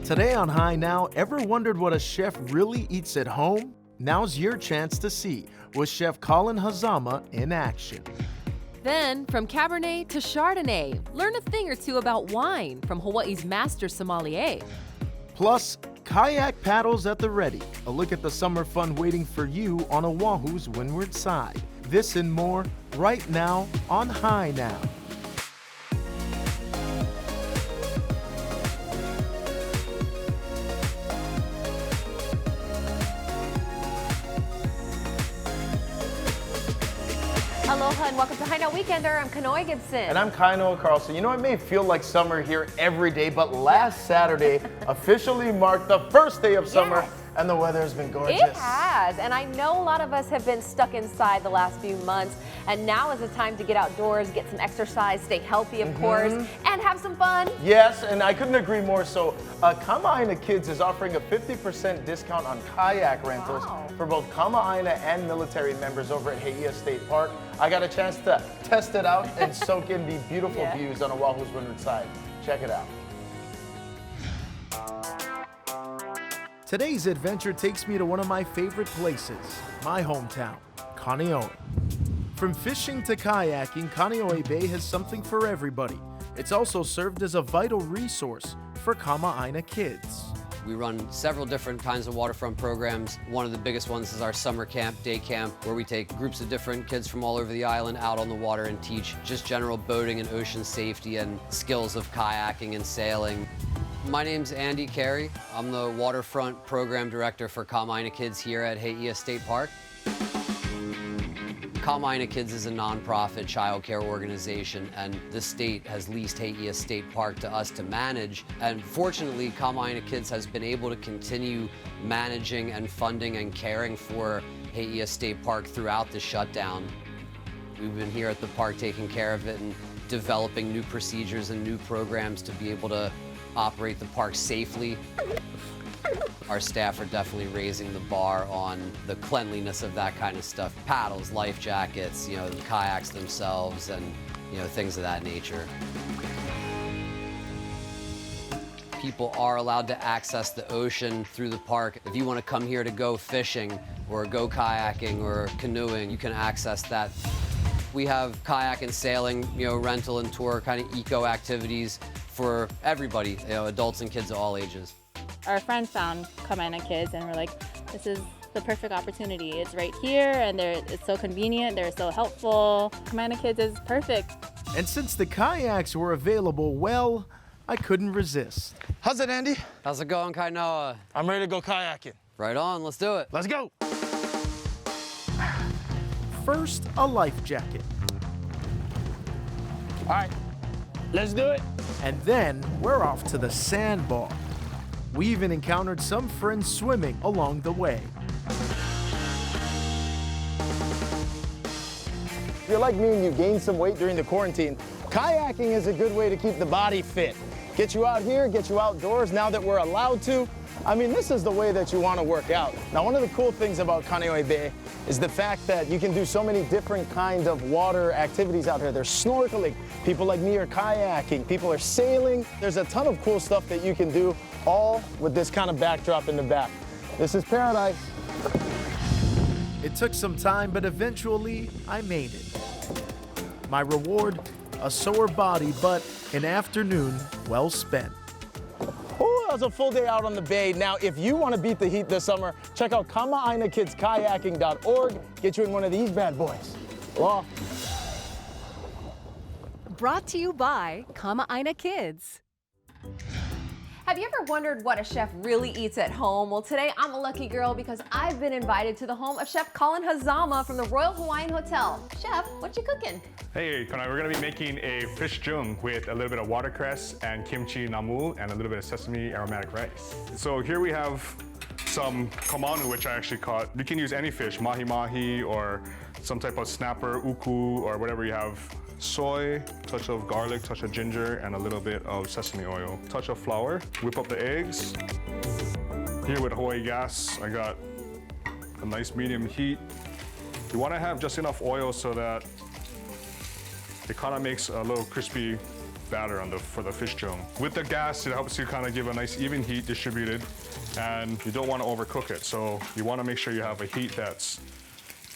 Today on High Now, ever wondered what a chef really eats at home? Now's your chance to see with Chef Colin Hazama in action. Then, from Cabernet to Chardonnay, learn a thing or two about wine from Hawaii's master sommelier. Plus, kayak paddles at the ready. A look at the summer fun waiting for you on Oahu's windward side. This and more right now on High Now. Aloha and welcome to High Now Weekender. I'm Kanoe Gibson. And I'm Kainoa Carlson. You know, it may feel like summer here every day, but last Saturday officially marked the first day of summer, Yes. and the weather has been gorgeous. It has, and I know a lot of us have been stuck inside the last few months, and now is the time to get outdoors, get some exercise, stay healthy, of course, and have some fun. Yes, and I couldn't agree more. So, Kama'aina Kids is offering a 50% discount on kayak rentals for both Kama'aina and military members over at Heia State Park. I got a chance to test it out and soak in the beautiful views on Oahu's windward side. Check it out. Today's adventure takes me to one of my favorite places, my hometown, Kaneohe. From fishing to kayaking, Kaneohe Bay has something for everybody. It's also served as a vital resource for Kama'aina kids. We run several different kinds of waterfront programs. One of the biggest ones is our summer camp, day camp, where we take groups of different kids from all over the island out on the water and teach just general boating and ocean safety and skills of kayaking and sailing. My name's Andy Carey. I'm the waterfront program director for Kama'aina Kids here at Heia State Park. Kama'aina Kids is a nonprofit child care organization, and the state has leased Heia State Park to us to manage. And fortunately, Kama'aina Kids has been able to continue managing and funding and caring for Heia State Park throughout the shutdown. We've been here at the park taking care of it and developing new procedures and new programs to be able to operate the park safely. Our staff are definitely raising the bar on the cleanliness of that kind of stuff. Paddles, life jackets, you know, the kayaks themselves, and, you know, things of that nature. People are allowed to access the ocean through the park. If you want to come here to go fishing or go kayaking or canoeing, you can access that. We have kayak and sailing, you know, rental and tour kind of eco activities for everybody, you know, adults and kids of all ages. Our friends found Kama'aina Kids and we're like, this is the perfect opportunity. It's right here and it's so convenient, they're so helpful. Kama'aina Kids is perfect. And since the kayaks were available, well, I couldn't resist. How's it, Andy? How's it going, Kainoa? I'm ready to go kayaking. Right on, let's do it. Let's go. First, a life jacket. All right, let's do it. And then we're off to the sandbar. We even encountered some friends swimming along the way. If you're like me and you gained some weight during the quarantine, kayaking is a good way to keep the body fit. Get you out here, get you outdoors now that we're allowed to. I mean, this is the way that you want to work out. Now, one of the cool things about Kaneohe Bay is the fact that you can do so many different kinds of water activities out here. There's snorkeling, people like me are kayaking, people are sailing. There's a ton of cool stuff that you can do, all with this kind of backdrop in the back. This is paradise. It took some time, but eventually I made it. My reward, a sore body, but an afternoon well spent. Ooh, that was a full day out on the bay. Now, if you want to beat the heat this summer, check out Kama'ainaKidsKayaking.org. Get you in one of these bad boys. Well, Brought to you by Kama'aina Kids. Have you ever wondered what a chef really eats at home? Well, today I'm a lucky girl because I've been invited to the home of Chef Colin Hazama from the Royal Hawaiian Hotel. Chef, what you cooking? Hey, Kona, we're gonna be making a fish jung with a little bit of watercress and kimchi namu and a little bit of sesame aromatic rice. So here we have some komanu, which I actually caught. You can use any fish, mahi-mahi or some type of snapper, uku, or whatever you have. Soy, touch of garlic, touch of ginger, and a little bit of sesame oil. Touch of flour, whip up the eggs. Here with Hawaii gas, I got a nice medium heat. You wanna have just enough oil so that it kind of makes a little crispy batter for the fish jung. With the gas, it helps you kind of give a nice even heat distributed, and you don't want to overcook it. So you want to make sure you have a heat that's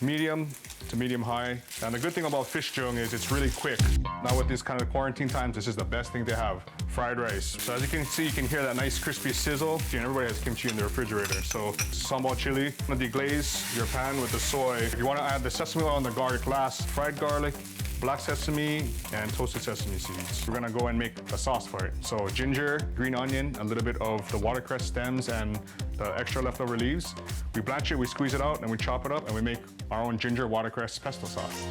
medium to medium high. And the good thing about fish jung is it's really quick. Now with this kind of quarantine times, this is the best thing to have. Fried rice. So as you can see, you can hear that nice crispy sizzle. And everybody has kimchi in the refrigerator. So sambal chili. I'm gonna deglaze your pan with the soy. If you want to add the sesame oil and the garlic last, fried garlic, black sesame, and toasted sesame seeds. We're gonna go and make a sauce for it. So ginger, green onion, a little bit of the watercress stems and the extra leftover leaves. We blanch it, we squeeze it out, and we chop it up, and we make our own ginger watercress pesto sauce.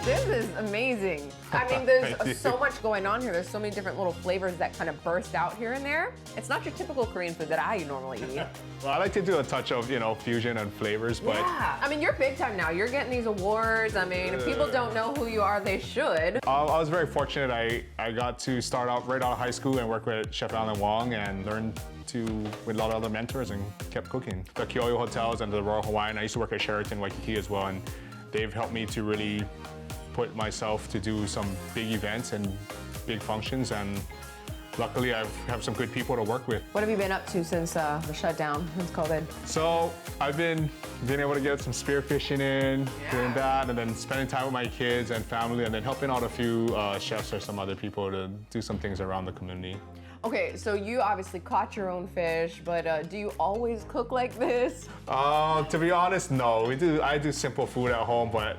This is amazing. I mean, there's so much going on here. There's so many different little flavors that kind of burst out here and there. It's not your typical Korean food that I normally eat. Well, I like to do a touch of, fusion and flavors, but... Yeah, I mean, you're big time now. You're getting these awards. I mean, if people don't know who you are, they should. I was very fortunate. I got to start out right out of high school and work with Chef Alan Wong and learn with a lot of other mentors and kept cooking. The Kyoyo hotels and the Royal Hawaiian, I used to work at Sheraton Waikiki as well, and they've helped me to really put myself to do some big events and big functions, and luckily I have some good people to work with. What have you been up to since the shutdown, since COVID? So I've been able to get some spearfishing in, doing that, and then spending time with my kids and family, and then helping out a few chefs or some other people to do some things around the community. Okay, so you obviously caught your own fish, but do you always cook like this? To be honest, no. I do simple food at home, but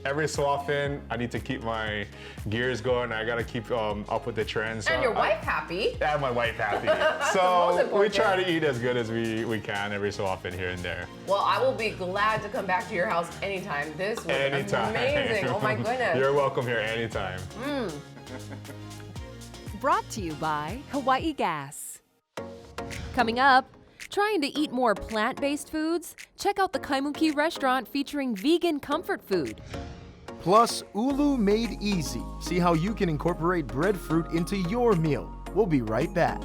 every so often I need to keep my gears going. I gotta keep up with the trends. And your wife happy. And my wife happy. So we try to eat as good as we can every so often here and there. Well, I will be glad to come back to your house anytime. This was amazing. Oh my goodness. You're welcome here anytime. Brought to you by Hawaii Gas. Coming up, trying to eat more plant-based foods? Check out the Kaimuki restaurant featuring vegan comfort food. Plus, Ulu made easy. See how you can incorporate breadfruit into your meal. We'll be right back.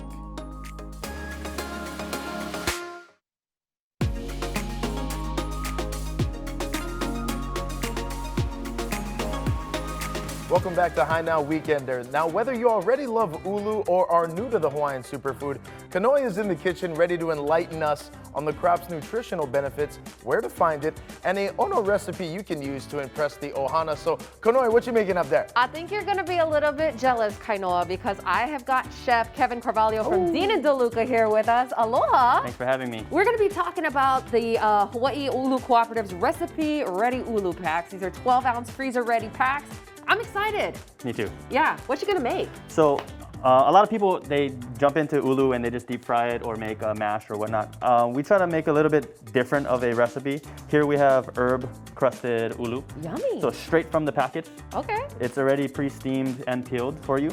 Welcome back to High Now Weekender. Now, whether you already love ulu or are new to the Hawaiian superfood, Kanoi is in the kitchen ready to enlighten us on the crop's nutritional benefits, where to find it, and a ono recipe you can use to impress the ohana. So, Kanoi, what you making up there? I think you're going to be a little bit jealous, Kainoa, because I have got Chef Kevin Carvalho from Dina DeLuca here with us. Aloha. Thanks for having me. We're going to be talking about the Hawaii Ulu Cooperative's Recipe Ready Ulu Packs. These are 12-ounce freezer-ready packs. I'm excited. Me too. Yeah, what you gonna make? So a lot of people, they jump into ulu and they just deep fry it or make a mash or whatnot. We try to make a little bit different of a recipe. Here we have herb crusted ulu. Yummy. So straight from the packets. Okay. It's already pre-steamed and peeled for you.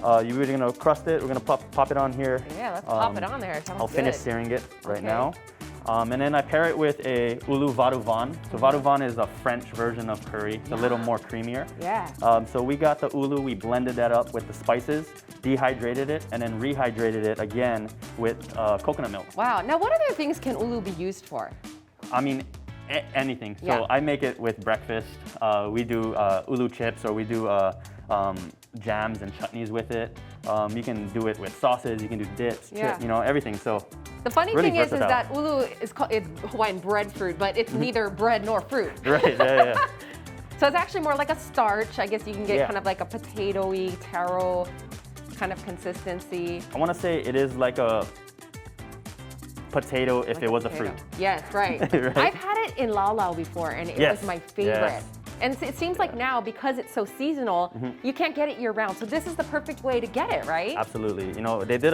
You're really gonna crust it. We're gonna pop it on here. Yeah, let's pop it on there. Sounds I'll finish searing it right Okay. now. And then I pair it with a ulu varuvan. So varuvan is a French version of curry. It's a little more creamier. Yeah. So we got the ulu, we blended that up with the spices, dehydrated it, and then rehydrated it again with coconut milk. Wow. Now, what other things can ulu be used for? I mean, anything. So Yeah. I make it with breakfast. We do ulu chips, or we do jams and chutneys with it. You can do it with sauces, you can do dips, Yeah. everything. So The funny really thing is versatile. that ulu is called it's Hawaiian breadfruit, but it's neither bread nor fruit. Right, yeah. So it's actually more like a starch. I guess you can get Yeah. kind of like a potato-y, taro kind of consistency. I want to say it is like a potato if Like it was a potato. fruit. Yes, right. Right? I've had it in lau lau before, and it Yes. was my favorite. Yes. And it seems like now, because it's so seasonal, you can't get it year-round. So this is the perfect way to get it, right? Absolutely. They did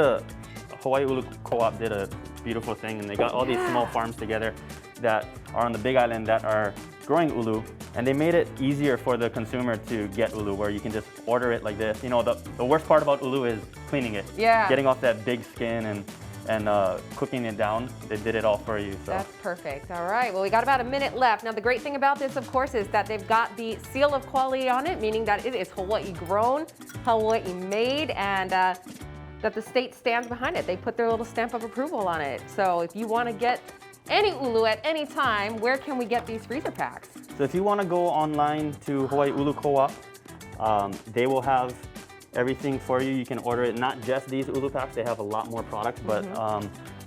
Hawaii Ulu Co-op did a beautiful thing, and they got all these small farms together that are on the Big Island that are growing ulu, and they made it easier for the consumer to get ulu, where you can just order it like this. The worst part about ulu is cleaning it. Yeah. Getting off that big skin and cooking it down. They did it all for you. So. That's perfect. All right. Well, we got about a minute left. Now, the great thing about this, of course, is that they've got the seal of quality on it, meaning that it is Hawaii grown, Hawaii made, and that the state stands behind it. They put their little stamp of approval on it. So if you want to get any ulu at any time, where can we get these freezer packs? So if you want to go online to Hawaii Ulu Co-op, they will have everything for you. You can order it, not just these ulu packs, they have a lot more products, but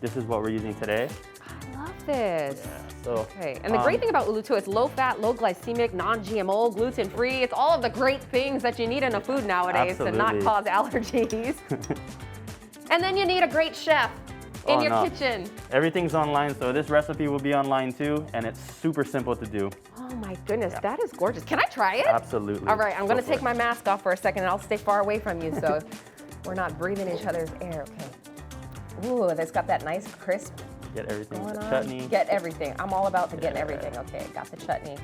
this is what we're using today. I love this. Yeah, so, Okay, and the great thing about ulu too, it's low fat, low glycemic, non-GMO, gluten-free. It's all of the great things that you need in a food nowadays to not Absolutely. cause allergies. And then you need a great chef in your kitchen. Everything's online, so this recipe will be online too, and it's super simple to do. Oh my goodness, that is gorgeous. Can I try it? Absolutely. All right, I'm gonna take my mask off for a second and I'll stay far away from you so we're not breathing each other's air, okay. Ooh, it's got that nice crisp Get everything going with the on. chutney. Get everything. I'm all about the getting everything. Okay, got the chutney.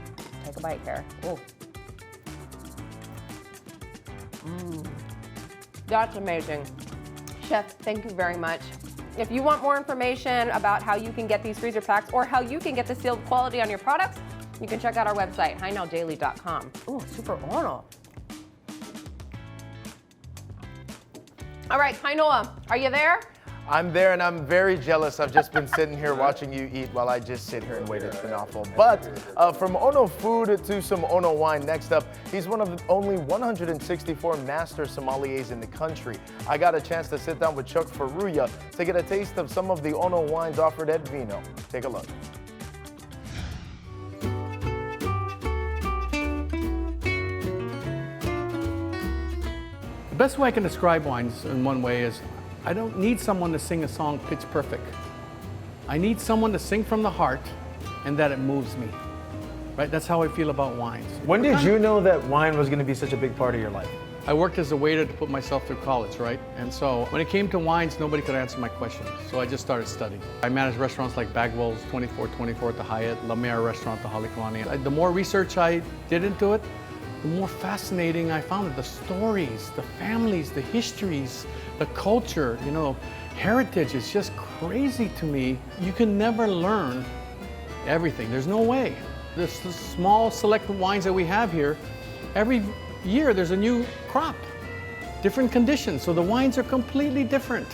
Take a bite here. Ooh. That's amazing. Chef, thank you very much. If you want more information about how you can get these freezer packs or how you can get the sealed quality on your products, you can check out our website, KHNLdaily.com. Ooh, super ono. All right, Kainoa, are you there? I'm there and I'm very jealous. I've just been sitting here watching you eat while I just sit here and wait. It's been awful. But from Ono food to some Ono wine, next up, he's one of the only 164 master sommeliers in the country. I got a chance to sit down with Chuck Faruya to get a taste of some of the Ono wines offered at Vino. Take a look. The best way I can describe wines in one way is I don't need someone to sing a song pitch perfect. I need someone to sing from the heart and that it moves me. Right? That's how I feel about wines. When did you know that wine was going to be such a big part of your life? I worked as a waiter to put myself through college, right? And so when it came to wines, nobody could answer my questions. So I just started studying. I managed restaurants like Bagwell's, 2424 at the Hyatt, La Mer restaurant, the Holly Colony. The more research I did into it, the more fascinating I found it. The stories, the families, the histories, the culture, you know, heritage is just crazy to me. You can never learn everything. There's no way. The small select wines that we have here, every year there's a new crop, different conditions. So the wines are completely different.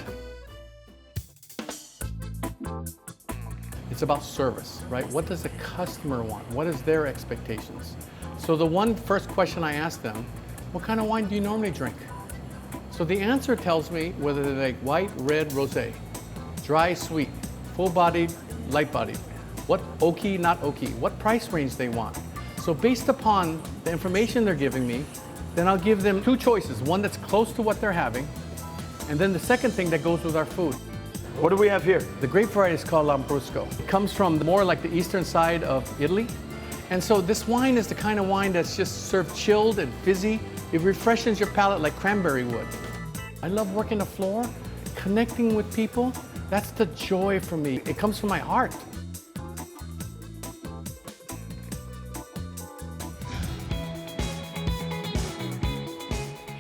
It's about service, right? What does the customer want? What is their expectations? So the one first question I ask them, what kind of wine do you normally drink? So the answer tells me whether they like white, red, rosé, dry, sweet, full-bodied, light-bodied, what oaky, not oaky, what price range they want. So based upon the information they're giving me, then I'll give them two choices, one that's close to what they're having, and then the second thing that goes with our food. What do we have here? The grape variety is called Lambrusco. It comes from more like the eastern side of Italy. And so this wine is the kind of wine that's just served chilled and fizzy. It refreshes your palate like cranberry would. I love working the floor, connecting with people. That's the joy for me. It comes from my heart.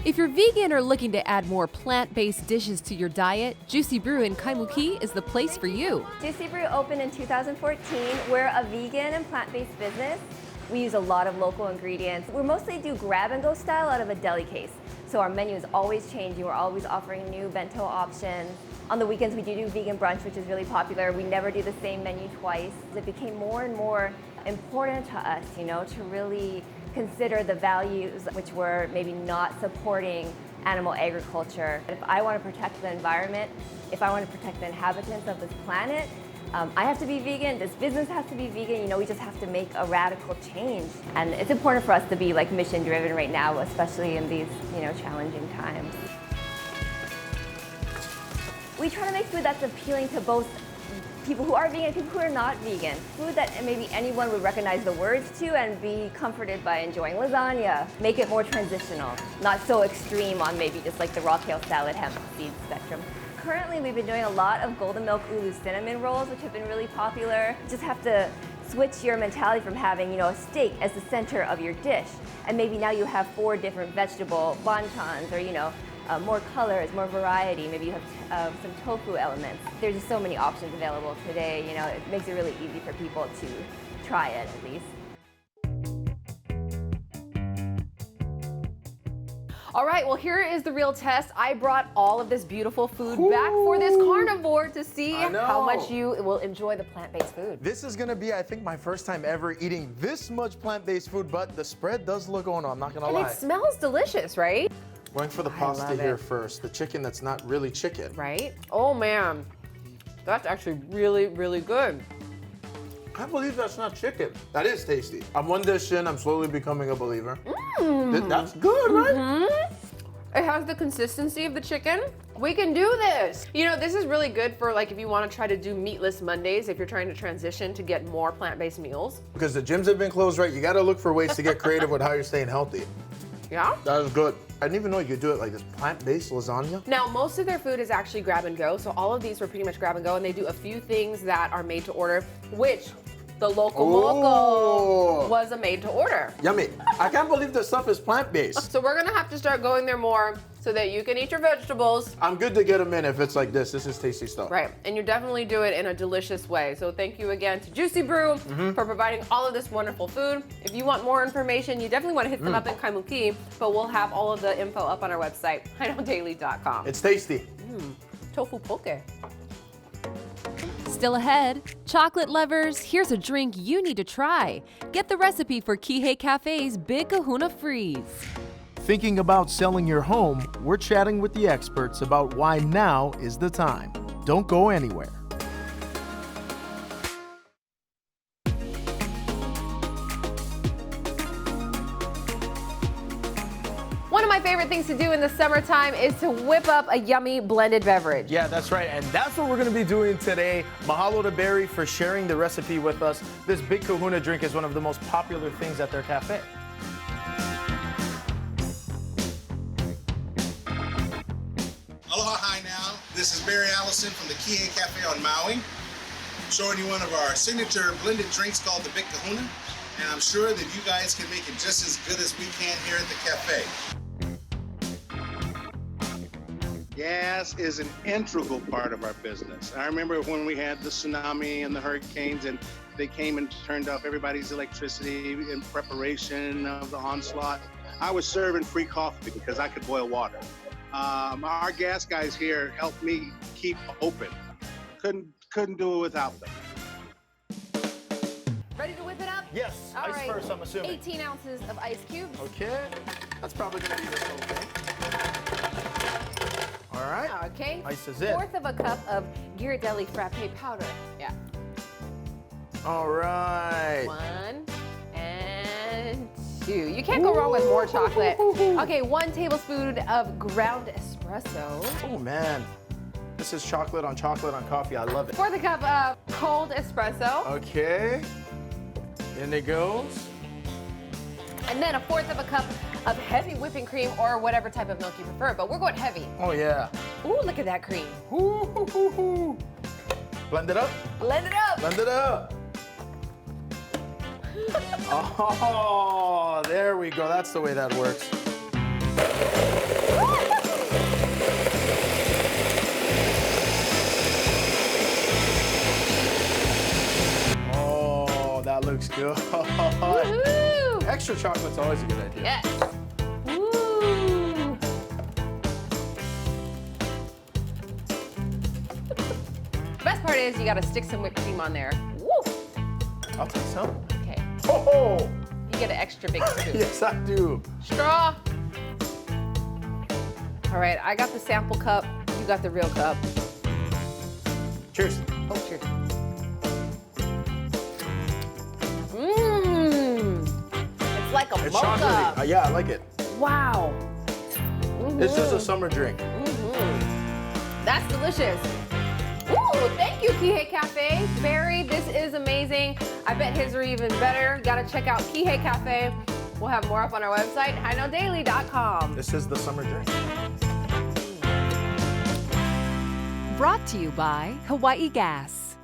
If you're vegan or looking to add more plant-based dishes to your diet, Juicy Brew in Kaimuki is the place for you. Juicy Brew opened in 2014. We're a vegan and plant-based business. We use a lot of local ingredients. We mostly do grab-and-go style out of a deli case. So our menu is always changing. We're always offering new bento options. On the weekends, we do vegan brunch, which is really popular. We never do the same menu twice. It became more and more important to us, you know, to really consider the values which were maybe not supporting animal agriculture. If I want to protect the environment, if I want to protect the inhabitants of this planet, I have to be vegan, this business has to be vegan, you know, we just have to make a radical change. And it's important for us to be like mission driven right now, especially in these, you know, challenging times. We try to make food that's appealing to both people who are vegan and people who are not vegan. Food that maybe anyone would recognize the words to and be comforted by enjoying. Lasagna, make it more transitional, not so extreme on maybe just like the raw kale salad, hemp seed spectrum. Currently, we've been doing a lot of golden milk ulu cinnamon rolls, which have been really popular. You just have to switch your mentality from having, you know, a steak as the center of your dish, and maybe now you have 4 different vegetable bantans, or, you know, more colors, more variety. Maybe you have some tofu elements. There's just so many options available today. You know, it makes it really easy for people to try it at least. All right, well, here is the real test. I brought all of this beautiful food back for this carnivore to see how much you will enjoy the plant-based food. This is gonna be, I think, my first time ever eating this much plant-based food, but the spread does look on, I'm not gonna lie. And it smells delicious, right? Going for the pasta here first. The chicken that's not really chicken. Right? Oh man, that's actually really, really good. I can't believe that's not chicken. That is tasty. I'm one dish in, I'm slowly becoming a believer. That's good, right? It has the consistency of the chicken. We can do this. You know, this is really good for like if you want to try to do meatless Mondays, if you're trying to transition to get more plant-based meals. Because the gyms have been closed, right? You gotta look for ways to get creative with how you're staying healthy. Yeah? That is good. I didn't even know you could do it like this, plant-based lasagna. Now, most of their food is actually grab and go, so all of these were pretty much grab and go, and they do a few things that are made to order, which the local moco was a made to order. Yummy. I can't believe this stuff is plant-based. So we're gonna have to start going there more so that you can eat your vegetables. I'm good to get them in if it's like this. This is tasty stuff. Right, and you definitely do it in a delicious way. So thank you again to Juicy Brew for providing all of this wonderful food. If you want more information, you definitely want to hit them up in Kaimuki, but we'll have all of the info up on our website, HNLDaily.com. It's tasty. Tofu poke. Still ahead, chocolate lovers, here's a drink you need to try. Get the recipe for Kihei Cafe's Big Kahuna Freeze. Thinking about selling your home? We're chatting with the experts about why now is the time. Don't go anywhere. One of my favorite things to do in the summertime is to whip up a yummy blended beverage. Yeah, that's right. And that's what we're going to be doing today. Mahalo to Barry for sharing the recipe with us. This Big Kahuna drink is one of the most popular things at their cafe. Aloha, hi now. This is Barry Allison from the Kihei Cafe on Maui, showing you one of our signature blended drinks called the Big Kahuna. And I'm sure that you guys can make it just as good as we can here at the cafe. Gas is an integral part of our business. I remember when we had the tsunami and the hurricanes and they came and turned off everybody's electricity in preparation of the onslaught. I was serving free coffee because I could boil water. Our gas guys here helped me keep open. Couldn't do it without them. Ready to whip it up? Yes, All ice right. first, I'm assuming. 18 ounces of ice cubes. Okay, that's probably going to be this whole thing. All right. Okay. Ice is it. 1/4 of a cup of Ghirardelli frappe powder. Yeah. All right. 1 and 2. You can't go wrong with more chocolate. Okay, 1 tablespoon of ground espresso. Oh man, this is chocolate on coffee. I love it. 1/4 cup of cold espresso. Okay, in it goes. And then 1/4 of a cup of heavy whipping cream or whatever type of milk you prefer, but we're going heavy. Oh yeah. Ooh, look at that cream. Ooh. Blend it up. Blend it up. Blend it up. Oh, there we go. That's the way that works. Oh, that looks good. Woohoo! Extra chocolate's always a good idea. Yes. Woo! Best part is you gotta stick some whipped cream on there. Woo! I'll take some. Okay. Oh! You get an extra big scoop. Yes, I do. Straw. All right, I got the sample cup. You got the real cup. Cheers. Oh, cheers. Mmm. It's like a It's mocha. chocolatey. Yeah, I like it. Wow. It's just a summer drink. That's delicious. Ooh, thank you, Kihei Cafe. Barry, this is amazing. I bet his are even better. Gotta check out Kihei Cafe. We'll have more up on our website, HNLDaily.com. This is the summer drink. Brought to you by Hawaii Gas.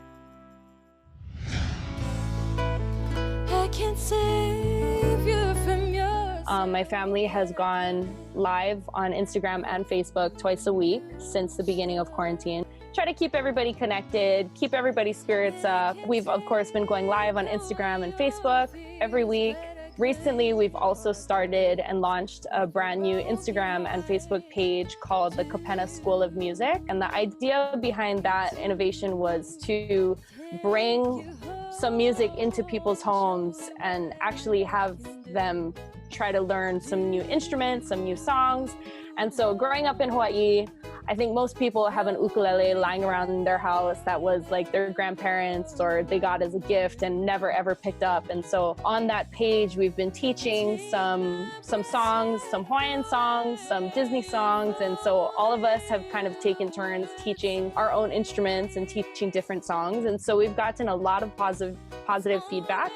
I can't save you from yours. My family has gone live on Instagram and Facebook twice a week since the beginning of quarantine. Try to keep everybody connected, keep everybody's spirits up. We've, of course, been going live on Instagram and Facebook every week. Recently, we've also started and launched a brand new Instagram and Facebook page called the Kapena School of Music. And the idea behind that innovation was to bring some music into people's homes and actually have them try to learn some new instruments, some new songs, And so growing up in Hawaii, I think most people have an ukulele lying around in their house that was like their grandparents or they got as a gift and never ever picked up. And so on that page, we've been teaching some songs, some Hawaiian songs, some Disney songs. And so all of us have kind of taken turns teaching our own instruments and teaching different songs. And so we've gotten a lot of positive feedback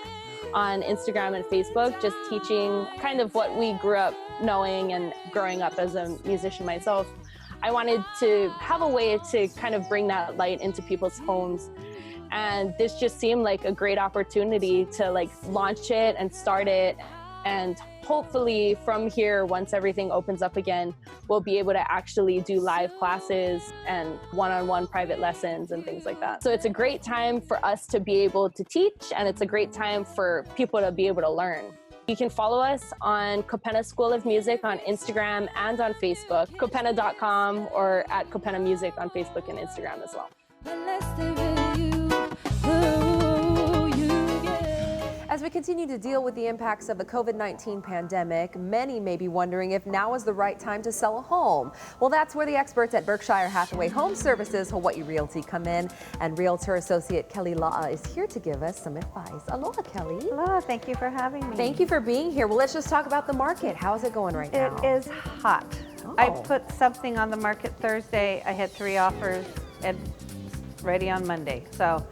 on Instagram and Facebook, just teaching kind of what we grew up knowing and growing up as a musician myself. I wanted to have a way to kind of bring that light into people's homes. And this just seemed like a great opportunity to like launch it and start it. And hopefully from here, once everything opens up again, we'll be able to actually do live classes and one-on-one private lessons and things like that. So it's a great time for us to be able to teach, and it's a great time for people to be able to learn. You can follow us on Kopena School of Music on Instagram and on Facebook, kopena.com, or at Kopena Music on Facebook and Instagram as well. As we continue to deal with the impacts of the COVID-19 pandemic, many may be wondering if now is the right time to sell a home. Well, that's where the experts at Berkshire Hathaway Home Services Hawaii Realty come in, and Realtor Associate Kelly La'a is here to give us some advice. Aloha, Kelly. Aloha, thank you for having me. Thank you for being here. Well, let's just talk about the market. How is it going right now? It is hot. Oh. I put something on the market Thursday. I had 3 offers and ready on Monday. So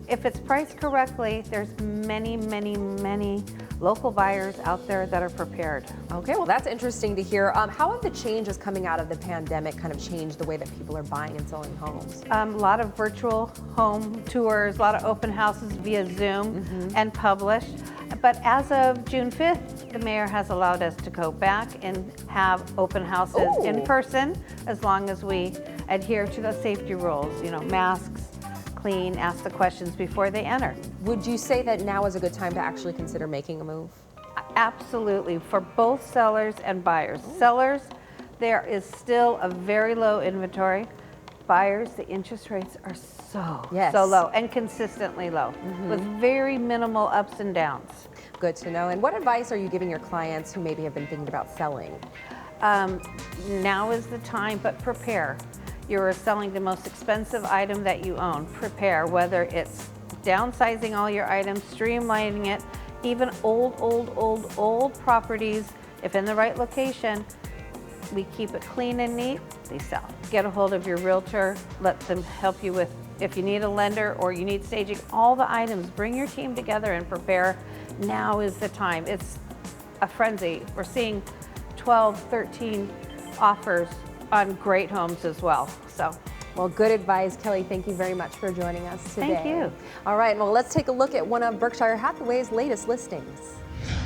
if it's priced correctly, there's many, many, many local buyers out there that are prepared. Okay, well, that's interesting to hear. How have the changes coming out of the pandemic kind of changed the way that people are buying and selling homes? A lot of virtual home tours, a lot of open houses via Zoom and published. But as of June 5th, the mayor has allowed us to go back and have open houses in person, as long as we adhere to the safety rules, you know, masks, clean, ask the questions before they enter. Would you say that now is a good time to actually consider making a move? Absolutely, for both sellers and buyers. Sellers, there is still a very low inventory. Buyers, the interest rates are so low and consistently low, with very minimal ups and downs. Good to know. And what advice are you giving your clients who maybe have been thinking about selling? Now is the time, but prepare. You're selling the most expensive item that you own. Prepare, whether it's downsizing all your items, streamlining it, even old properties, if in the right location, we keep it clean and neat, they sell. Get a hold of your realtor, let them help you with, if you need a lender or you need staging, all the items, bring your team together and prepare. Now is the time. It's a frenzy. We're seeing 12, 13 offers on great homes as well. So, well, good advice, Kelly. Thank you very much for joining us today. Thank you. All right, well, let's take a look at one of Berkshire Hathaway's latest listings.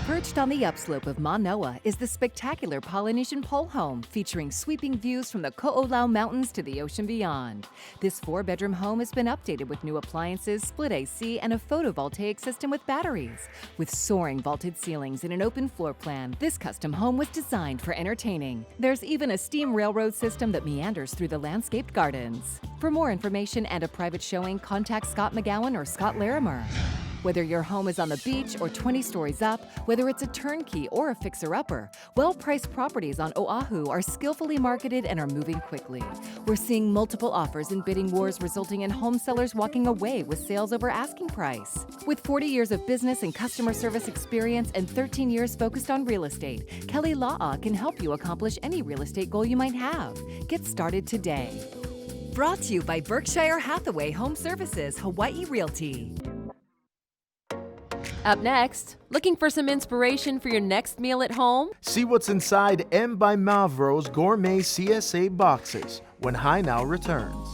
Perched on the upslope of Manoa is the spectacular Polynesian pole home featuring sweeping views from the Ko'olau Mountains to the ocean beyond. This 4-bedroom home has been updated with new appliances, split AC, and a photovoltaic system with batteries. With soaring vaulted ceilings and an open floor plan, this custom home was designed for entertaining. There's even a steam railroad system that meanders through the landscaped gardens. For more information and a private showing, contact Scott McGowan or Scott Larimer. Whether your home is on the beach or 20 stories up, whether it's a turnkey or a fixer-upper, well-priced properties on Oahu are skillfully marketed and are moving quickly. We're seeing multiple offers and bidding wars resulting in home sellers walking away with sales over asking price. With 40 years of business and customer service experience and 13 years focused on real estate, Kelly La'a can help you accomplish any real estate goal you might have. Get started today. Brought to you by Berkshire Hathaway Home Services Hawaii Realty. Up next, looking for some inspiration for your next meal at home? See what's inside M by Mavro's gourmet CSA boxes when High Now returns.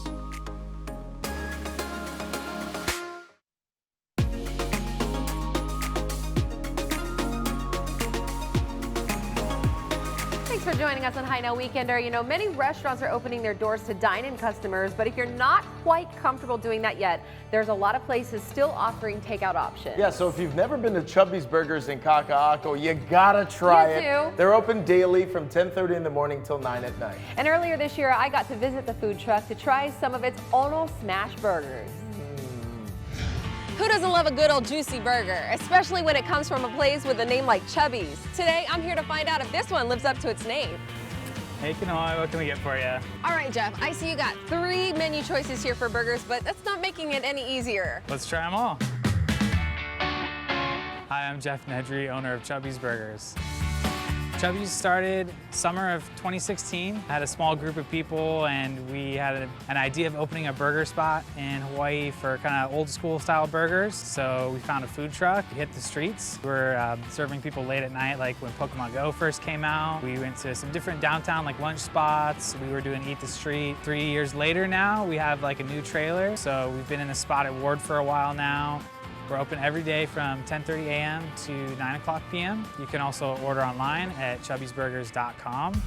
Thanks for joining us on High Now Weekender. You know, many restaurants are opening their doors to dine-in customers, but if you're not quite comfortable doing that yet, there's a lot of places still offering takeout options. Yeah, so if you've never been to Chubby's Burgers in Kaka'ako, you gotta try it. They're open daily from 10:30 in the morning till 9 at night. And earlier this year, I got to visit the food truck to try some of its Ono Smash Burgers. Who doesn't love a good old juicy burger, especially when it comes from a place with a name like Chubby's? Today, I'm here to find out if this one lives up to its name. Hey, Kanoa, what can we get for you? All right, Jeff, I see you got 3 menu choices here for burgers, but that's not making it any easier. Let's try them all. Hi, I'm Jeff Nedry, owner of Chubby's Burgers. Chubby's started summer of 2016. I had a small group of people and we had an idea of opening a burger spot in Hawaii for kind of old school style burgers. So we found a food truck, hit the streets. We were serving people late at night, like when Pokemon Go first came out. We went to some different downtown like lunch spots. We were doing Eat the Street. 3 years later now, we have like a new trailer. So we've been in the spot at Ward for a while now. We're open every day from 10:30 a.m. to 9 o'clock p.m. You can also order online at chubbysburgers.com.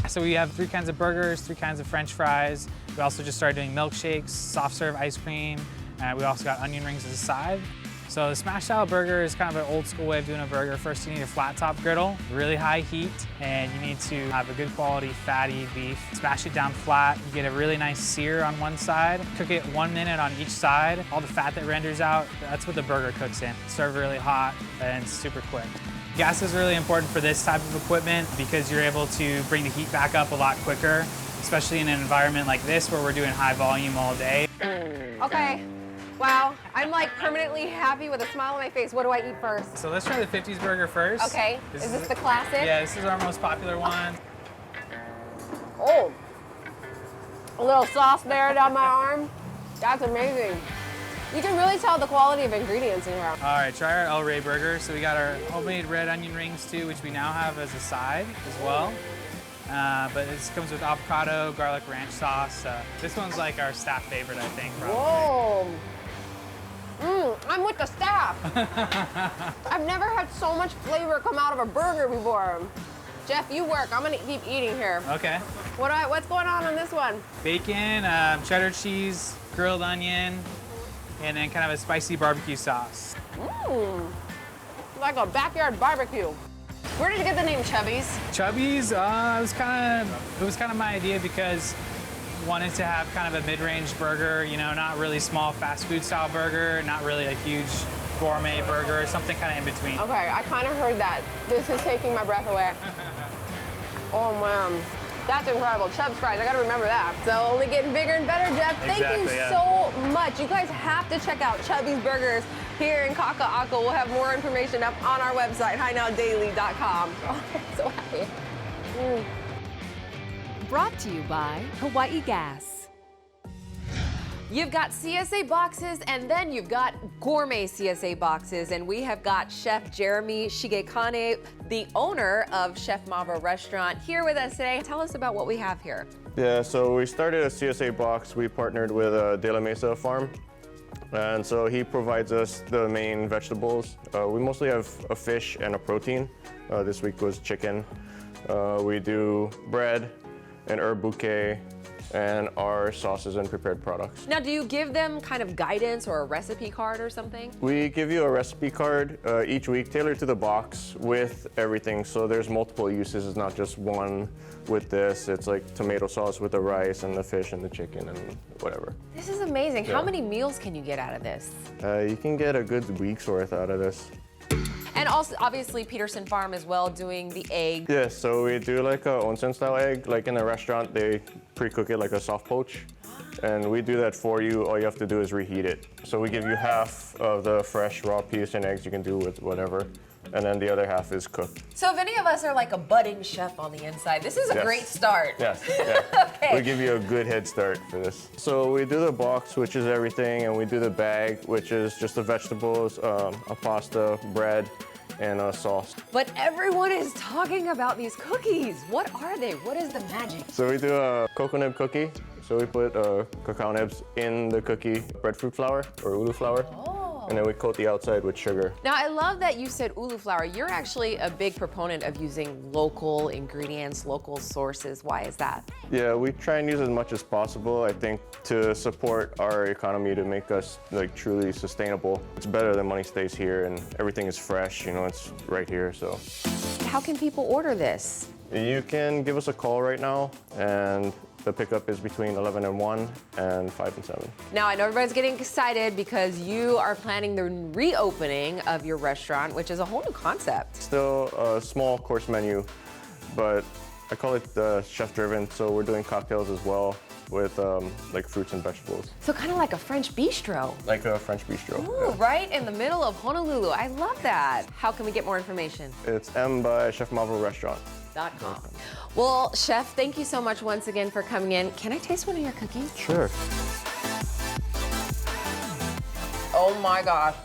So we have 3 kinds of burgers, 3 kinds of French fries. We also just started doing milkshakes, soft serve ice cream, and we also got onion rings as a side. So the smash style burger is kind of an old school way of doing a burger. First you need a flat top griddle, really high heat, and you need to have a good quality fatty beef. Smash it down flat, you get a really nice sear on one side. Cook it 1 minute on each side. All the fat that renders out, that's what the burger cooks in. Serve really hot and super quick. Gas is really important for this type of equipment because you're able to bring the heat back up a lot quicker, especially in an environment like this where we're doing high volume all day. Okay. Wow, I'm like permanently happy with a smile on my face. What do I eat first? So let's try the 50s burger first. Okay, is this the classic? Yeah, this is our most popular one. Oh, a little sauce there down my arm. That's amazing. You can really tell the quality of ingredients in here. All right, try our El Rey burger. So we got our homemade red onion rings too, which we now have as a side as well. But this comes with avocado, garlic ranch sauce. This one's like our staff favorite, I think, probably. Whoa. I'm with the staff. I've never had so much flavor come out of a burger before. Jeff, you work. I'm gonna keep eating here. Okay. What's going on this one? Bacon, cheddar cheese, grilled onion, and then kind of a spicy barbecue sauce. Like a backyard barbecue. Where did you get the name Chubby's? Chubby's, it was kind of my idea because wanted to have kind of a mid-range burger, you know, not really small fast food style burger, not really a huge gourmet burger, something kind of in between. Okay, I kind of heard that. This is taking my breath away. Oh man, that's incredible. Chubb's fries, I gotta remember that. So only getting bigger and better, Jeff. Thank you so much. You guys have to check out Chubby's Burgers here in Kaka'ako. We'll have more information up on our website, hinowdaily.com. Oh, I'm so happy. Brought to you by Hawaii Gas. You've got CSA boxes and then you've got gourmet CSA boxes, and we have got Chef Jeremy Shigekane, the owner of Chef Mava Restaurant, here with us today. Tell us about what we have here. Yeah, so we started a CSA box. We partnered with De La Mesa Farm, and so he provides us the main vegetables. We mostly have a fish and a protein. This week was chicken. We do bread, an herb bouquet, and our sauces and prepared products. Now, do you give them kind of guidance or a recipe card or something? We give you a recipe card each week tailored to the box with everything. So there's multiple uses. It's not just one with this. It's like tomato sauce with the rice and the fish and the chicken and whatever. This is amazing. Yeah. How many meals can you get out of this? You can get a good week's worth out of this. And also, obviously, Peterson Farm as well, doing the egg. Yeah, so we do like a onsen style egg. Like in a restaurant, they pre-cook it like a soft poach. And we do that for you. All you have to do is reheat it. So we give you half of the fresh raw Peterson eggs you can do with whatever. And then the other half is cooked. So if any of us are like a budding chef on the inside, this is a great start. Yes, yeah. Okay. We give you a good head start for this. So we do the box, which is everything, and we do the bag, which is just the vegetables, a pasta, bread, and a sauce. But everyone is talking about these cookies. What are they? What is the magic? So we do a coconut cookie. So we put cacao nibs in the cookie, breadfruit flour or ulu flour. And then we coat the outside with sugar. Now, I love that you said ulu flour. You're actually a big proponent of using local ingredients, local sources. Why is that? Yeah, we try and use as much as possible, I think, to support our economy, to make us like truly sustainable. It's better that money stays here and everything is fresh, you know, it's right here, so. How can people order this? You can give us a call right now, and the pickup is between 11 and 1 and 5 and 7. Now, I know everybody's getting excited because you are planning the reopening of your restaurant, which is a whole new concept. Still a small course menu, but I call it chef-driven, so we're doing cocktails as well with like fruits and vegetables. So kind of like a French bistro. Like a French bistro. Ooh, right in the middle of Honolulu. I love that. How can we get more information? It's M by Chef Mavro Restaurant. .com. Well, Chef, thank you so much once again for coming in. Can I taste one of your cookies? Sure. Oh my gosh.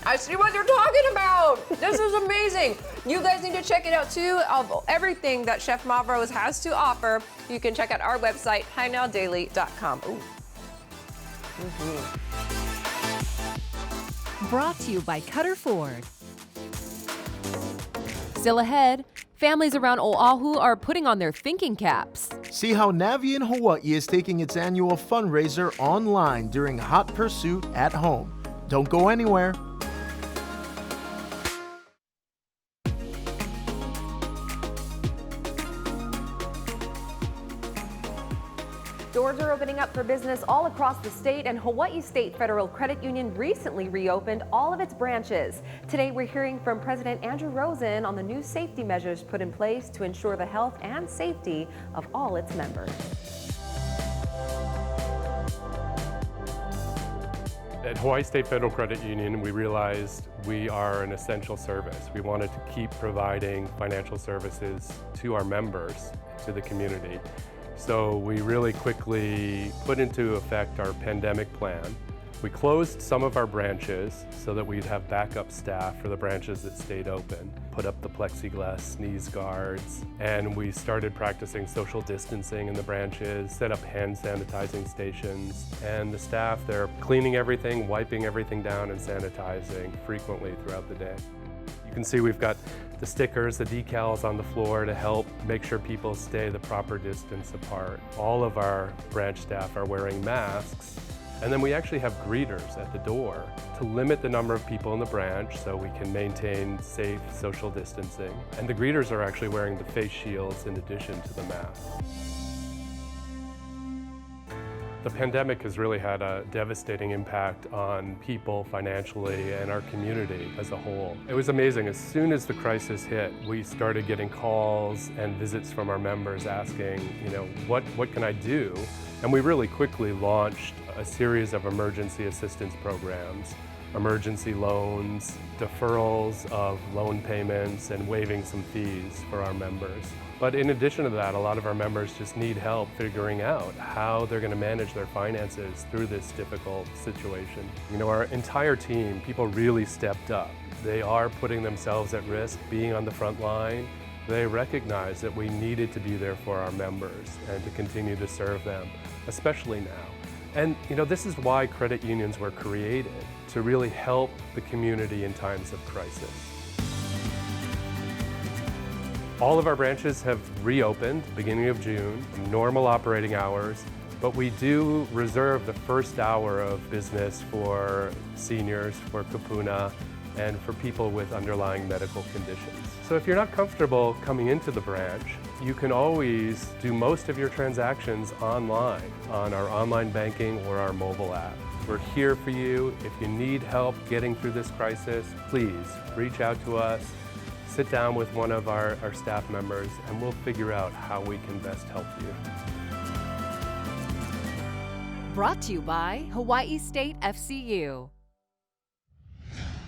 I see what you're talking about. This is amazing. You guys need to check it out too. Of everything that Chef Mavro has to offer, you can check out our website, KHNLdaily.com. Ooh. Brought to you by Cutter Ford. Still ahead, families around Oahu are putting on their thinking caps. See how Navi in Hawaii is taking its annual fundraiser online during Hot Pursuit at Home. Don't go anywhere. Doors are opening up for business all across the state, and Hawaii State Federal Credit Union recently reopened all of its branches. Today, we're hearing from President Andrew Rosen on the new safety measures put in place to ensure the health and safety of all its members. At Hawaii State Federal Credit Union, we realized we are an essential service. We wanted to keep providing financial services to our members, to the community. So we really quickly put into effect our pandemic plan. We closed some of our branches so that we'd have backup staff for the branches that stayed open, put up the plexiglass sneeze guards, and we started practicing social distancing in the branches, set up hand sanitizing stations, and the staff, they're cleaning everything, wiping everything down, and sanitizing frequently throughout the day. You can see we've got the stickers, the decals on the floor to help make sure people stay the proper distance apart. All of our branch staff are wearing masks, and then we actually have greeters at the door to limit the number of people in the branch so we can maintain safe social distancing. And the greeters are actually wearing the face shields in addition to the mask. The pandemic has really had a devastating impact on people financially and our community as a whole. It was amazing. As soon as the crisis hit, we started getting calls and visits from our members asking, what can I do? And we really quickly launched a series of emergency assistance programs, emergency loans, deferrals of loan payments, and waiving some fees for our members. But in addition to that, a lot of our members just need help figuring out how they're going to manage their finances through this difficult situation. Our entire team, people really stepped up. They are putting themselves at risk, being on the front line. They recognize that we needed to be there for our members and to continue to serve them, especially now. And this is why credit unions were created, to really help the community in times of crisis. All of our branches have reopened beginning of June, normal operating hours, but we do reserve the first hour of business for seniors, for kupuna, and for people with underlying medical conditions. So if you're not comfortable coming into the branch, you can always do most of your transactions online on our online banking or our mobile app. We're here for you. If you need help getting through this crisis, please reach out to us. Sit down with one of our staff members and we'll figure out how we can best help you. Brought to you by Hawaii State FCU.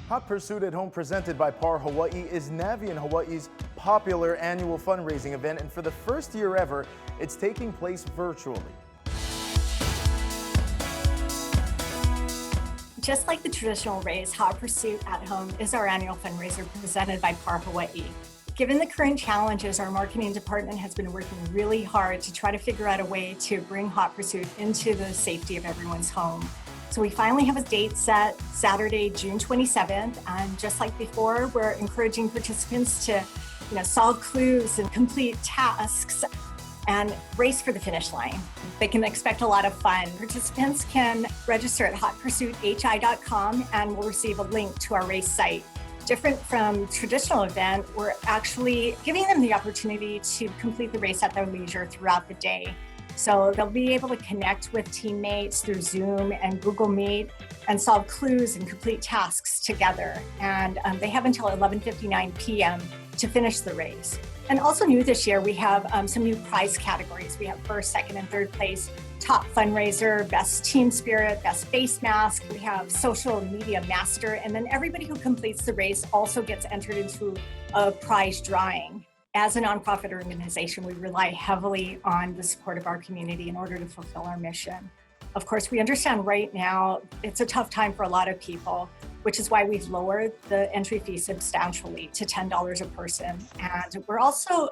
Hot Pursuit at Home, presented by PAR Hawaii, is Navi in Hawaii's popular annual fundraising event, and for the first year ever, it's taking place virtually. Just like the traditional race, Hot Pursuit at Home is our annual fundraiser presented by PAR Hawaii. Given the current challenges, our marketing department has been working really hard to try to figure out a way to bring Hot Pursuit into the safety of everyone's home. So we finally have a date set, Saturday, June 27th, and just like before, we're encouraging participants to solve clues and complete tasks and race for the finish line. They can expect a lot of fun. Participants can register at hotpursuithi.com and will receive a link to our race site. Different from traditional event, we're actually giving them the opportunity to complete the race at their leisure throughout the day. So they'll be able to connect with teammates through Zoom and Google Meet and solve clues and complete tasks together. And they have until 11:59 p.m. to finish the race. And also new this year, we have some new prize categories. We have first, second, and third place, top fundraiser, best team spirit, best face mask. We have social media master, and then everybody who completes the race also gets entered into a prize drawing. As a nonprofit organization, we rely heavily on the support of our community in order to fulfill our mission. Of course, we understand right now it's a tough time for a lot of people, which is why we've lowered the entry fee substantially to $10 a person. And we're also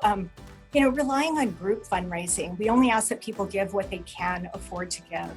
relying on group fundraising. We only ask that people give what they can afford to give.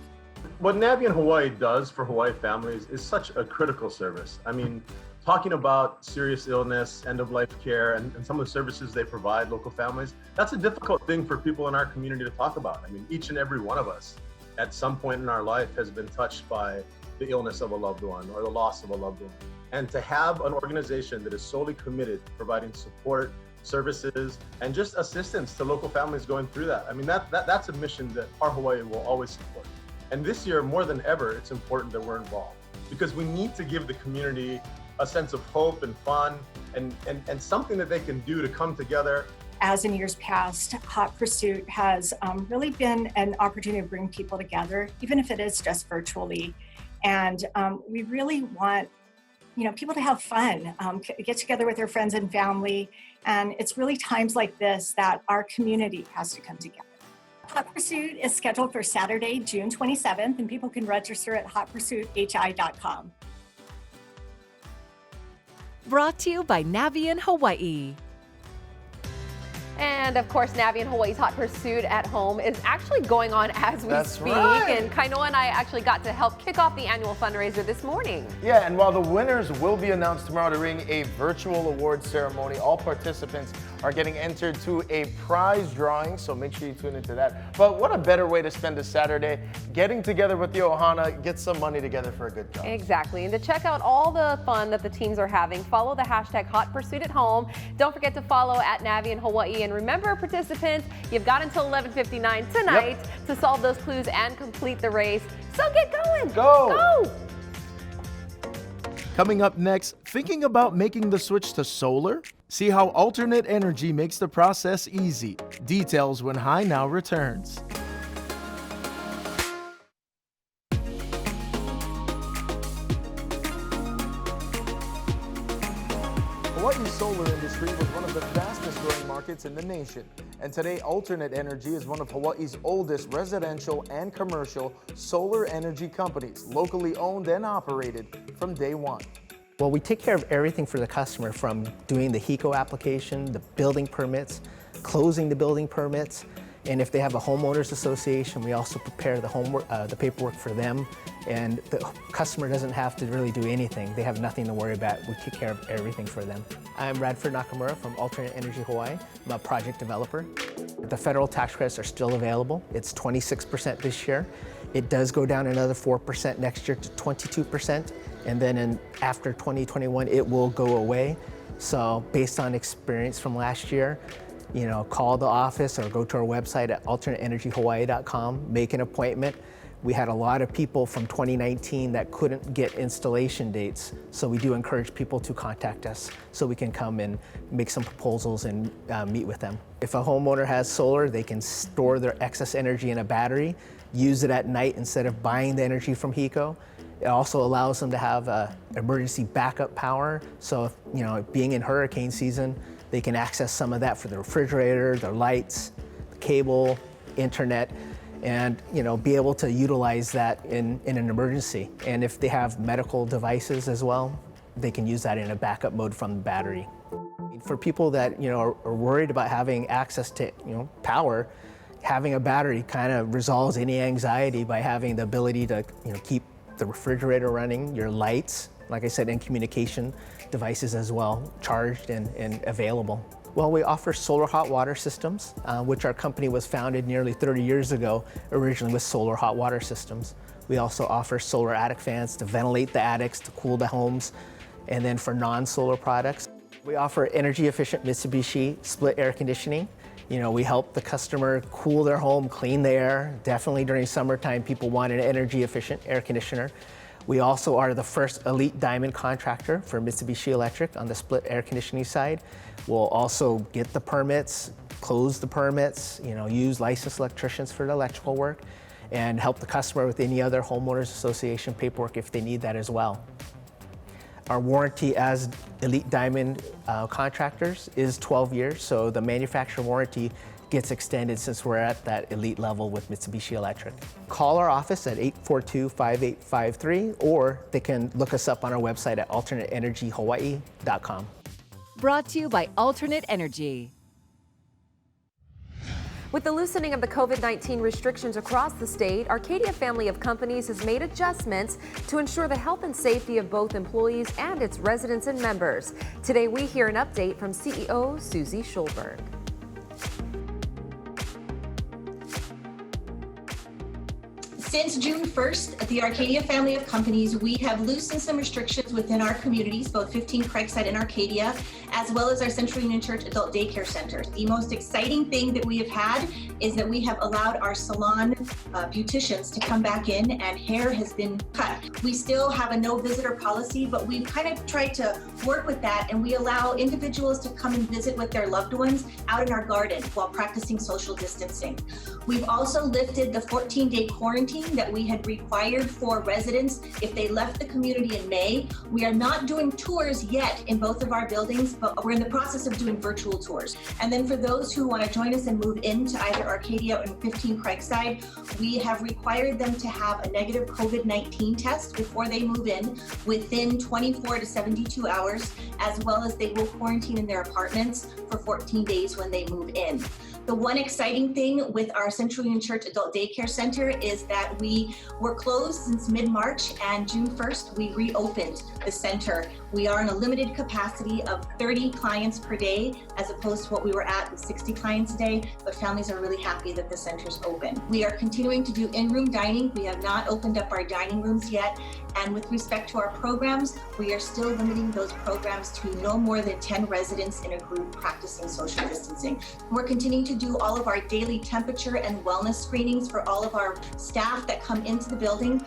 What Navien Hawaii does for Hawaii families is such a critical service. I mean, talking about serious illness, end-of-life care, and some of the services they provide local families, that's a difficult thing for people in our community to talk about. I mean, each and every one of us at some point in our life has been touched by the illness of a loved one or the loss of a loved one. And to have an organization that is solely committed to providing support, services, and just assistance to local families going through that. I mean, that's a mission that our Hawaii will always support. And this year, more than ever, it's important that we're involved because we need to give the community a sense of hope and fun and something that they can do to come together. As in years past, Hot Pursuit has really been an opportunity to bring people together, even if it is just virtually. And we really want people to have fun, get together with their friends and family. And it's really times like this that our community has to come together. Hot Pursuit is scheduled for Saturday, June 27th, and people can register at hotpursuithi.com. Brought to you by Navien Hawaii. And of course, Navien Hawaii's Hot Pursuit at Home is actually going on as we speak. Right. And Kainoa and I actually got to help kick off the annual fundraiser this morning. Yeah, and while the winners will be announced tomorrow during a virtual award ceremony, all participants are getting entered to a prize drawing, so make sure you tune into that. But what a better way to spend a Saturday, getting together with the Ohana, get some money together for a good job. Exactly, and to check out all the fun that the teams are having, follow the hashtag Hot Pursuit at Home. Don't forget to follow at Navien Hawaii, and remember, participants, you've got until 11:59 tonight to solve those clues and complete the race. So get going. Go. Coming up next, thinking about making the switch to solar? See how alternate energy makes the process easy. Details when High Now returns. Hawaii's solar industry was one of the fastest growing markets in the nation. And today, alternate energy is one of Hawaii's oldest residential and commercial solar energy companies, locally owned and operated from day one. Well, we take care of everything for the customer, from doing the HECO application, the building permits, closing the building permits, and if they have a homeowners association, we also prepare the paperwork for them, and the customer doesn't have to really do anything. They have nothing to worry about. We take care of everything for them. I'm Radford Nakamura from Alternate Energy Hawaii. I'm a project developer. The federal tax credits are still available. It's 26% this year. It does go down another 4% next year to 22%, and then after 2021, it will go away. So based on experience from last year, call the office or go to our website at alternateenergyhawaii.com, make an appointment. We had a lot of people from 2019 that couldn't get installation dates, so we do encourage people to contact us so we can come and make some proposals and meet with them. If a homeowner has solar, they can store their excess energy in a battery, use it at night instead of buying the energy from HECO. It also allows them to have emergency backup power, so if, being in hurricane season, they can access some of that for the refrigerator, their lights, the cable, internet, and be able to utilize that in an emergency. And if they have medical devices as well, they can use that in a backup mode from the battery. For people that are worried about having access to power, having a battery kind of resolves any anxiety by having the ability to keep the refrigerator running, your lights, like I said, and communication devices as well, charged and available. Well, we offer solar hot water systems, which our company was founded nearly 30 years ago, originally with solar hot water systems. We also offer solar attic fans to ventilate the attics, to cool the homes, and then for non-solar products, we offer energy efficient Mitsubishi split air conditioning. We help the customer cool their home, clean the air. Definitely during summertime, people want an energy efficient air conditioner. We also are the first elite diamond contractor for Mitsubishi Electric on the split air conditioning side. We'll also get the permits, close the permits, use licensed electricians for the electrical work, and help the customer with any other homeowners association paperwork if they need that as well. Our warranty as elite diamond contractors is 12 years, so the manufacturer warranty gets extended since we're at that elite level with Mitsubishi Electric. Call our office at 842-5853, or they can look us up on our website at alternateenergyhawaii.com. Brought to you by Alternate Energy. With the loosening of the COVID-19 restrictions across the state, Arcadia family of companies has made adjustments to ensure the health and safety of both employees and its residents and members. Today, we hear an update from CEO Susie Schulberg. Since June 1st, at the Arcadia family of companies, we have loosened some restrictions within our communities, both 15 Craigside and Arcadia, as well as our Central Union Church Adult Daycare Center. The most exciting thing that we have had is that we have allowed our salon beauticians to come back in, and hair has been cut. We still have a no visitor policy, but we've kind of tried to work with that, and we allow individuals to come and visit with their loved ones out in our garden while practicing social distancing. We've also lifted the 14-day quarantine that we had required for residents if they left the community in May. We are not doing tours yet in both of our buildings, but we're in the process of doing virtual tours. And then for those who want to join us and move into either Arcadia or 15 Craigside, we have required them to have a negative COVID-19 test before they move in within 24 to 72 hours, as well as they will quarantine in their apartments for 14 days when they move in. The one exciting thing with our Central Union Church Adult Daycare Center is that we were closed since mid-March, and June 1st, we reopened the center. We are in a limited capacity of 30 clients per day, as opposed to what we were at with 60 clients a day, but families are really happy that the center's open. We are continuing to do in-room dining. We have not opened up our dining rooms yet, and with respect to our programs, we are still limiting those programs to no more than 10 residents in a group practicing social distancing. We're continuing to do all of our daily temperature and wellness screenings for all of our staff that come into the building,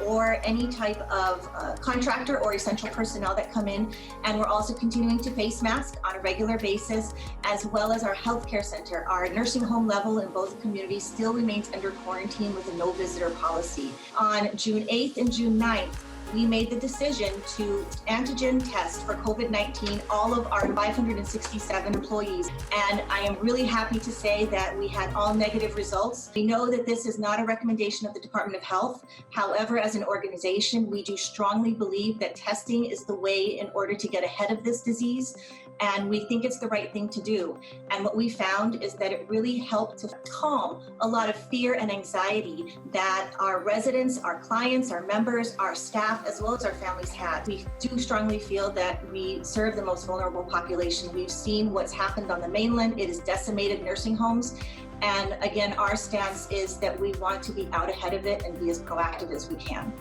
or any type of contractor or essential personnel that come in. And we're also continuing to face masks on a regular basis, as well as our healthcare center. Our nursing home level in both communities still remains under quarantine with a no visitor policy. On June 8th and June 9th, we made the decision to antigen test for COVID-19 all of our 567 employees. And I am really happy to say that we had all negative results. We know that this is not a recommendation of the Department of Health. However, as an organization, we do strongly believe that testing is the way in order to get ahead of this disease. And we think it's the right thing to do. And what we found is that it really helped to calm a lot of fear and anxiety that our residents, our clients, our members, our staff, as well as our families had. We do strongly feel that we serve the most vulnerable population. We've seen what's happened on the mainland. It has decimated nursing homes. And again, our stance is that we want to be out ahead of it and be as proactive as we can.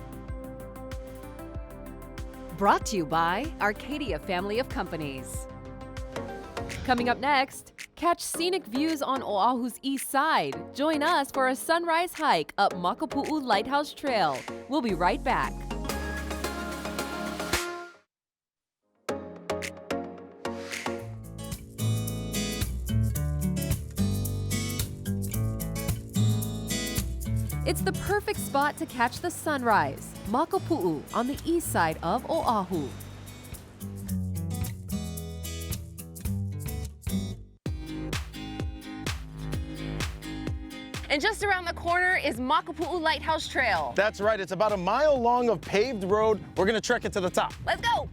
Brought to you by Arcadia family of companies. Coming up next, catch scenic views on Oahu's east side. Join us for a sunrise hike up Makapu'u Lighthouse Trail. We'll be right back. It's the perfect spot to catch the sunrise. Makapu'u on the east side of Oahu. And just around the corner is Makapu'u Lighthouse Trail. That's right, it's about a mile long of paved road. We're gonna trek it to the top. Let's go.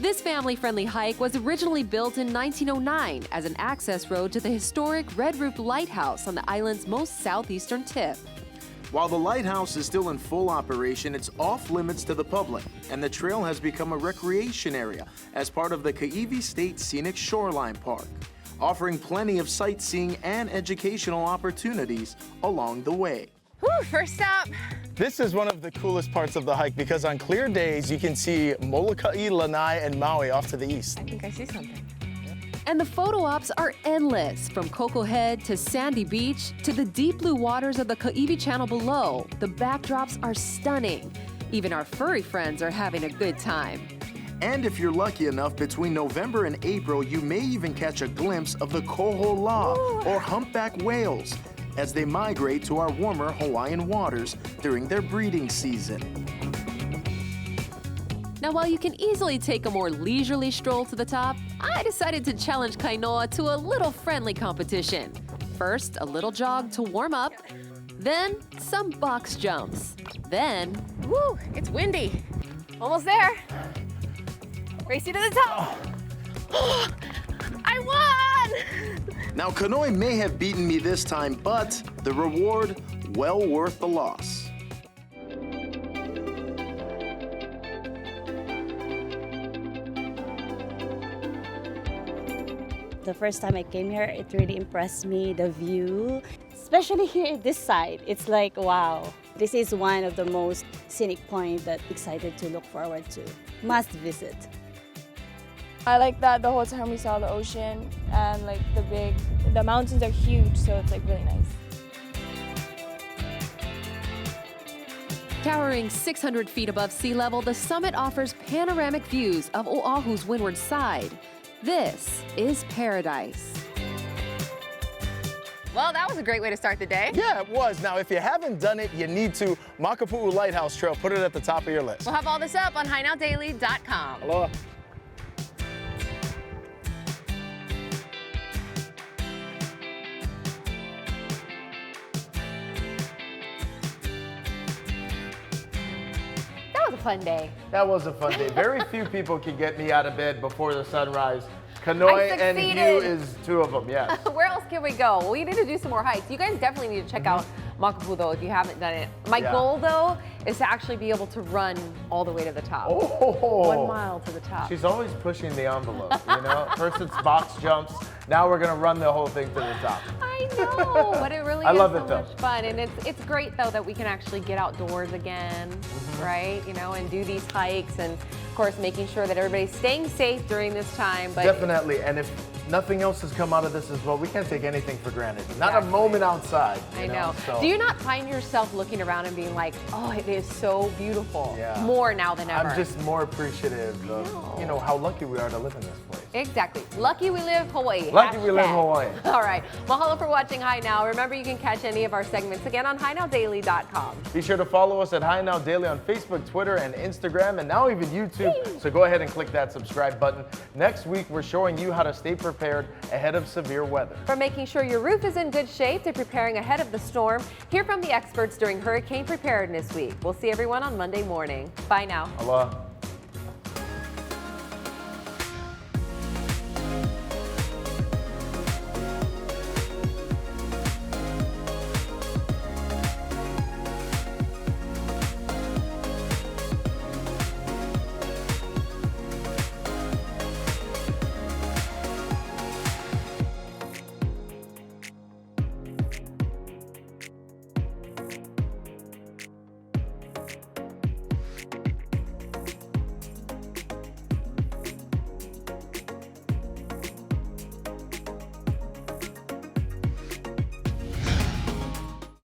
This family-friendly hike was originally built in 1909 as an access road to the historic red-roofed lighthouse on the island's most southeastern tip. While the lighthouse is still in full operation, it's off limits to the public, and the trail has become a recreation area as part of the Kaiwi State Scenic Shoreline Park, offering plenty of sightseeing and educational opportunities along the way. Whew, first stop. This is one of the coolest parts of the hike because on clear days you can see Molokai, Lanai, and Maui off to the east. I think I see something. And the photo ops are endless, from Coco Head to Sandy Beach to the deep blue waters of the Kaiwi Channel below. The backdrops are stunning. Even our furry friends are having a good time. And if you're lucky enough, between November and April, you may even catch a glimpse of the kohola, or humpback whales, as they migrate to our warmer Hawaiian waters during their breeding season. Now, while you can easily take a more leisurely stroll to the top, I decided to challenge Kainoa to a little friendly competition. First, a little jog to warm up, then some box jumps, then... Woo, it's windy. Almost there. Racing to the top. I won! Now, Kanoi may have beaten me this time, but the reward, well worth the loss. The first time I came here, it really impressed me, the view. Especially here this side, it's like, wow. This is one of the most scenic points that I'm excited to look forward to. Must visit. I like that the whole time we saw the ocean and like the mountains are huge, so it's like really nice. Towering 600 feet above sea level, the summit offers panoramic views of Oahu's windward side. This is paradise. Well, that was a great way to start the day. Yeah, it was. Now, if you haven't done it, you need to. Makapu'u Lighthouse Trail, put it at the top of your list. We'll have all this up on HiNowDaily.com. Aloha. That was a fun day. That was a fun day. Very few people can get me out of bed before the sunrise. Kanoi and Hugh is two of them, yes. Where else can we go? Well, we need to do some more hikes. You guys definitely need to check out Makapu'u, though, if you haven't done it. My goal, though, is to actually be able to run all the way to the top. 1 mile to the top. She's always pushing the envelope, you know? First it's box jumps, now we're gonna run the whole thing to the top. I know, but it really I is love so it, though. much fun. And it's great, though, that we can actually get outdoors again, right? You know, and do these hikes, and of course, making sure that everybody's staying safe during this time. But Definitely, and if nothing else has come out of this as well, we can't take anything for granted. Not a moment outside. I you know. So. Do you not find yourself looking around and being like, oh, it is so beautiful? More now than ever. I'm just more appreciative of, you know, how lucky we are to live in this place. Exactly. Lucky we live Hawaii. Lucky we live Hashtag. Hawaii. All right. Mahalo for watching Hi Now. Remember, you can catch any of our segments again on HiNowDaily.com. Be sure to follow us at Hi Now Daily on Facebook, Twitter, and Instagram, and now even YouTube. So go ahead and click that subscribe button. Next week, we're showing you how to stay prepared ahead of severe weather. From making sure your roof is in good shape to preparing ahead of the storm, hear from the experts during Hurricane Preparedness Week. We'll see everyone on Monday morning. Bye now. Aloha.